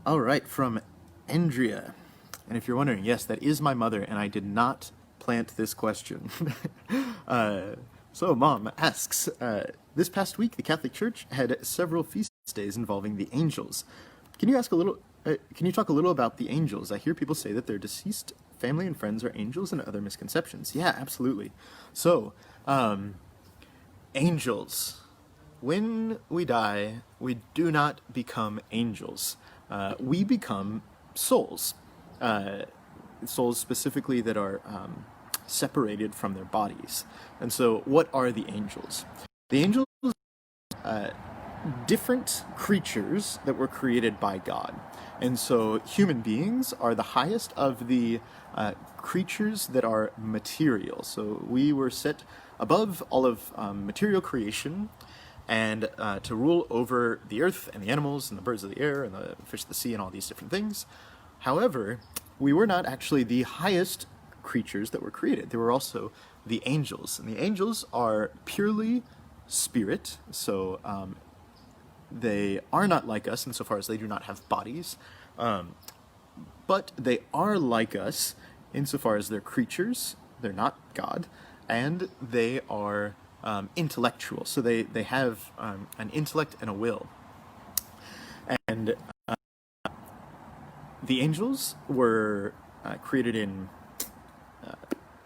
All right, from Andrea. And if you're wondering, yes, that is my mother, and I did not plant this question. So Mom asks, this past week the Catholic Church had several feast days involving the angels. Can you talk a little about the angels? I hear people say that their deceased family and friends are angels and other misconceptions. Yeah, absolutely. So, angels. When we die, we do not become angels. We become souls. Souls specifically that are separated from their bodies. And so what are the angels? The angels are different creatures that were created by God. And so human beings are the highest of the creatures that are material. So we were set above all of material creation and to rule over the earth and the animals and the birds of the air and the fish of the sea and all these different things. However, we were not actually the highest creatures that were created. There were also the angels. And the angels are purely spirit, so they are not like us insofar as they do not have bodies, but they are like us insofar as they're creatures, they're not God, and they are intellectual, so they have an intellect and a will. And the angels were created in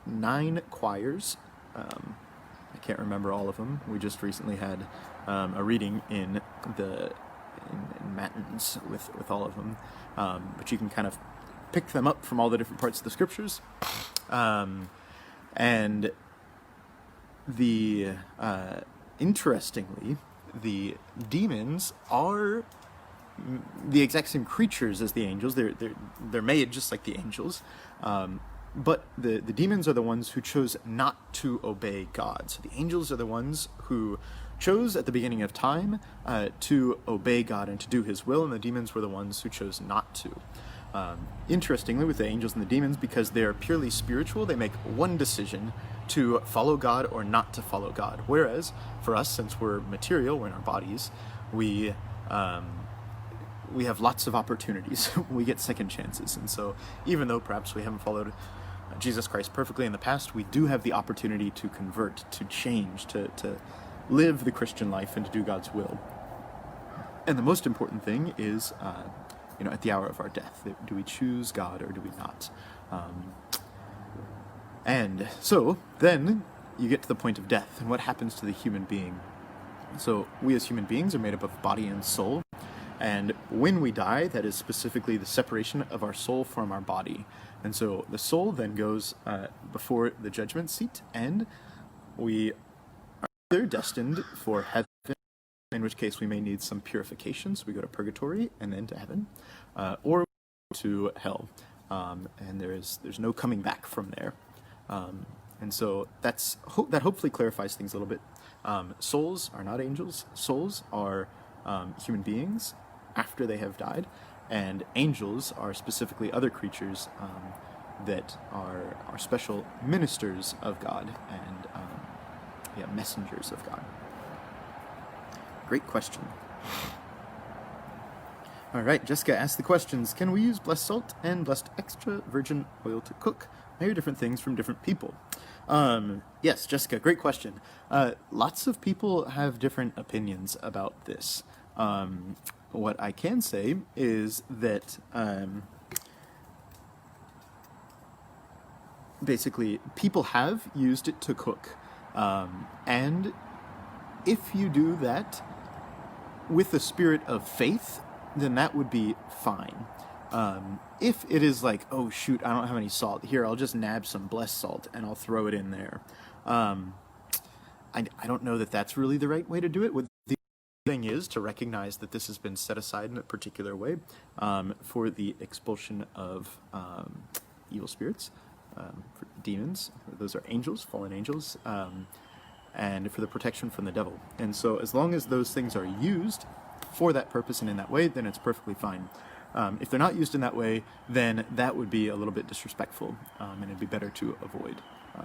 9 choirs. I can't remember all of them. We just recently had a reading in Matins with all of them, but you can kind of pick them up from all the different parts of the scriptures. And interestingly, the demons are the exact same creatures as the angels. They're made just like the angels, but the demons are the ones who chose not to obey God. So the angels are the ones who chose at the beginning of time to obey God and to do His will, and the demons were the ones who chose not to. Interestingly, with the angels and the demons, because they're purely spiritual, they make one decision to follow God or not to follow God. Whereas for us, since we're material, we're in our bodies, we have lots of opportunities. We get second chances. And so even though perhaps we haven't followed Jesus Christ perfectly in the past, we do have the opportunity to convert, to change, to live the Christian life and to do God's will. And the most important thing is, at the hour of our death, do we choose God or do we not? And so then you get to the point of death, and what happens to the human being? So we as human beings are made up of body and soul. And when we die, that is specifically the separation of our soul from our body. And so the soul then goes before the judgment seat, and we are either destined for heaven, in which case we may need some purification, so we go to purgatory and then to heaven, or to hell, and there's no coming back from there. And so that hopefully clarifies things a little bit. Souls are not angels. Souls are human beings after they have died, and angels are specifically other creatures that are special ministers of God and messengers of God. Great question. All right, Jessica asked the questions. Can we use blessed salt and blessed extra virgin oil to cook? I hear different things from different people. Yes, Jessica, great question. Lots of people have different opinions about this. What I can say is that basically people have used it to cook. And if you do that with the spirit of faith, then that would be fine. If it is like, oh shoot, I don't have any salt, here, I'll just nab some blessed salt and I'll throw it in there. I don't know that that's really the right way to do it. The thing is to recognize that this has been set aside in a particular way for the expulsion of evil spirits, for demons. Those are angels, fallen angels, and for the protection from the devil. And so as long as those things are used for that purpose and in that way, then it's perfectly fine. If they're not used in that way, then that would be a little bit disrespectful, and it'd be better to avoid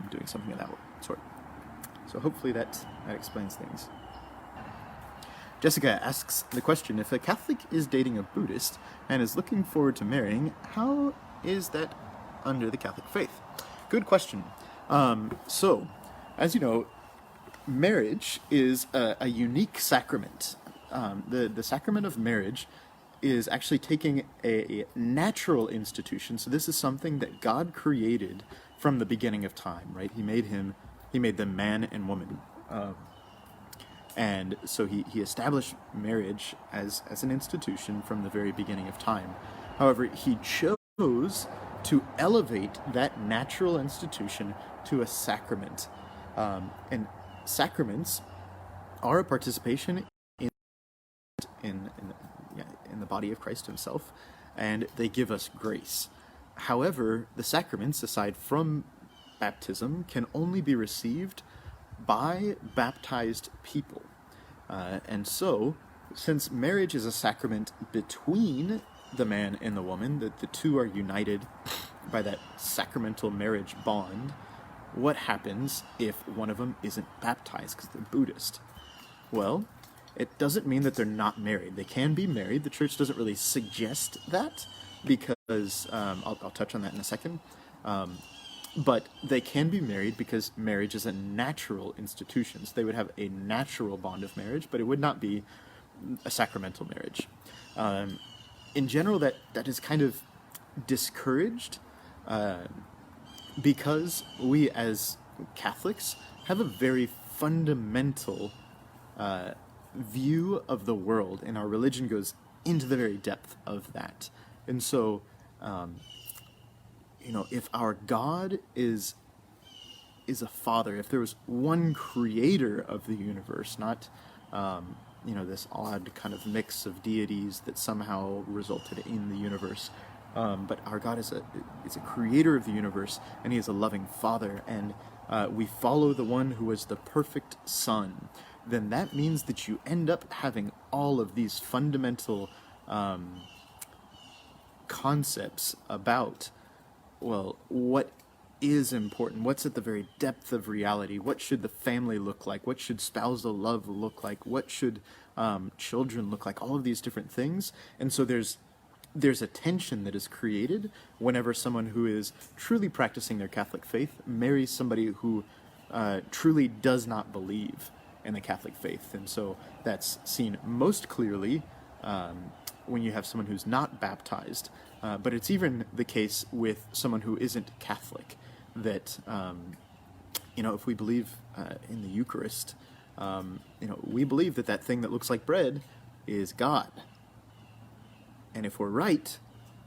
doing something of that sort. So hopefully that explains things. Jessica asks the question, if a Catholic is dating a Buddhist and is looking forward to marrying, how is that under the Catholic faith? Good question. So, as you know, marriage is a unique sacrament. The sacrament of marriage is actually taking a natural institution. So this is something that God created from the beginning of time, right? He made them man and woman. And so he established marriage as an institution from the very beginning of time. However, he chose to elevate that natural institution to a sacrament. And sacraments are a participation in the body of Christ himself, and they give us grace. However, the sacraments, aside from baptism, can only be received by baptized people. And so, since marriage is a sacrament between the man and the woman, that the two are united by that sacramental marriage bond, what happens if one of them isn't baptized because they're Buddhist? Well, it doesn't mean that they're not married. They can be married. The church doesn't really suggest that because, I'll touch on that in a second, but they can be married because marriage is a natural institution. So they would have a natural bond of marriage, but it would not be a sacramental marriage. In general, that is kind of discouraged because we as Catholics have a very fundamental view of the world, and our religion goes into the very depth of that. And so, if our God is a father, if there was one creator of the universe, not this odd kind of mix of deities that somehow resulted in the universe, but our God is a creator of the universe, and he is a loving father, and we follow the one who is the perfect son, then that means that you end up having all of these fundamental concepts about, well, what is important, what's at the very depth of reality, what should the family look like, what should spousal love look like, what should children look like, all of these different things. And so there's a tension that is created whenever someone who is truly practicing their Catholic faith marries somebody who truly does not believe in the Catholic faith. And so that's seen most clearly when you have someone who's not baptized, but it's even the case with someone who isn't Catholic, that if we believe in the Eucharist, we believe that thing that looks like bread is God. And if we're right,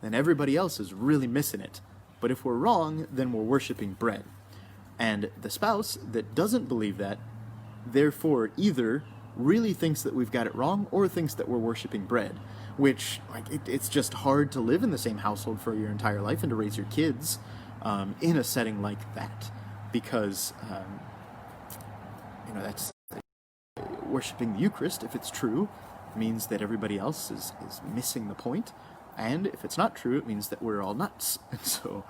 then everybody else is really missing it. But if we're wrong, then we're worshiping bread. And the spouse that doesn't believe that, therefore, either really thinks that we've got it wrong or thinks that we're worshiping bread, which, it's just hard to live in the same household for your entire life and to raise your kids in a setting like that, because, that's worshiping the Eucharist, if it's true, means that everybody else is missing the point, and if it's not true, it means that we're all nuts. And so,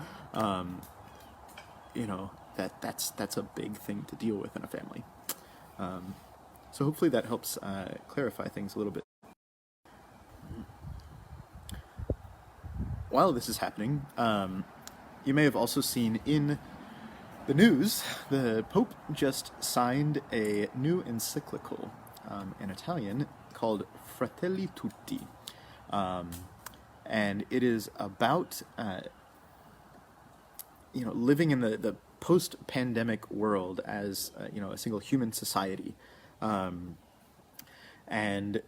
that's a big thing to deal with in a family. So hopefully that helps clarify things a little bit. While this is happening, you may have also seen in the news, the Pope just signed a new encyclical in Italian called Fratelli Tutti. And it is about living in the post-pandemic world as a single human society. And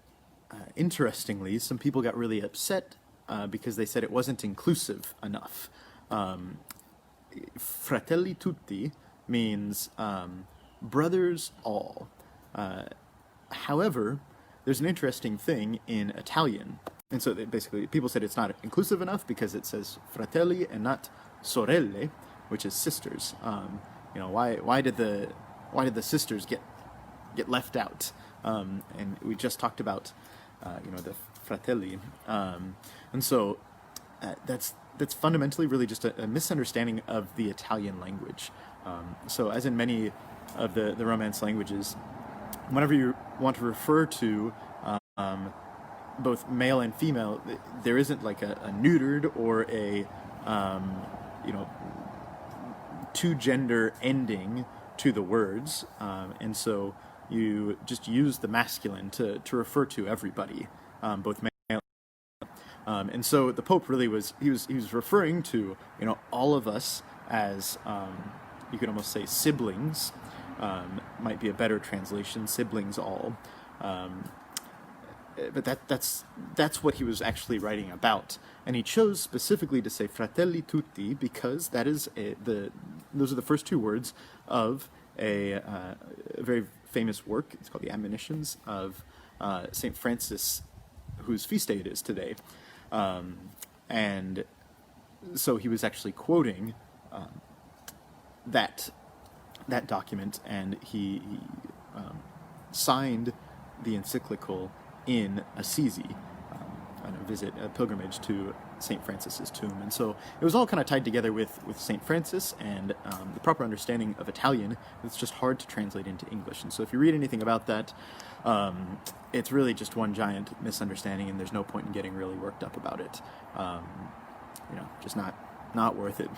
interestingly, some people got really upset because they said it wasn't inclusive enough. Fratelli Tutti means brothers all. However, there's an interesting thing in Italian. And so basically, people said it's not inclusive enough because it says fratelli and not sorelle, which is sisters. Why did the sisters get left out? And we just talked about the fratelli, and so that's fundamentally really just a misunderstanding of the Italian language. So as in many of the Romance languages, whenever you want to refer to both male and female, there isn't like a neutered or a you know, two gender ending to the words, and so you just use the masculine to refer to everybody, both male. And so the Pope really was he was referring to, you know, all of us as, you could almost say, siblings. Might be a better translation, siblings all. But that's what he was actually writing about, and he chose specifically to say Fratelli Tutti because that is those are the first two words of a very famous work. It's called the Admonitions of Saint Francis, whose feast day it is today, and so he was actually quoting that document, and he signed the encyclical in Assisi, on a pilgrimage to St. Francis's tomb. And so it was all kind of tied together with St. Francis and the proper understanding of Italian. It's just hard to translate into English. And so if you read anything about that, it's really just one giant misunderstanding, and there's no point in getting really worked up about it. Just not worth it.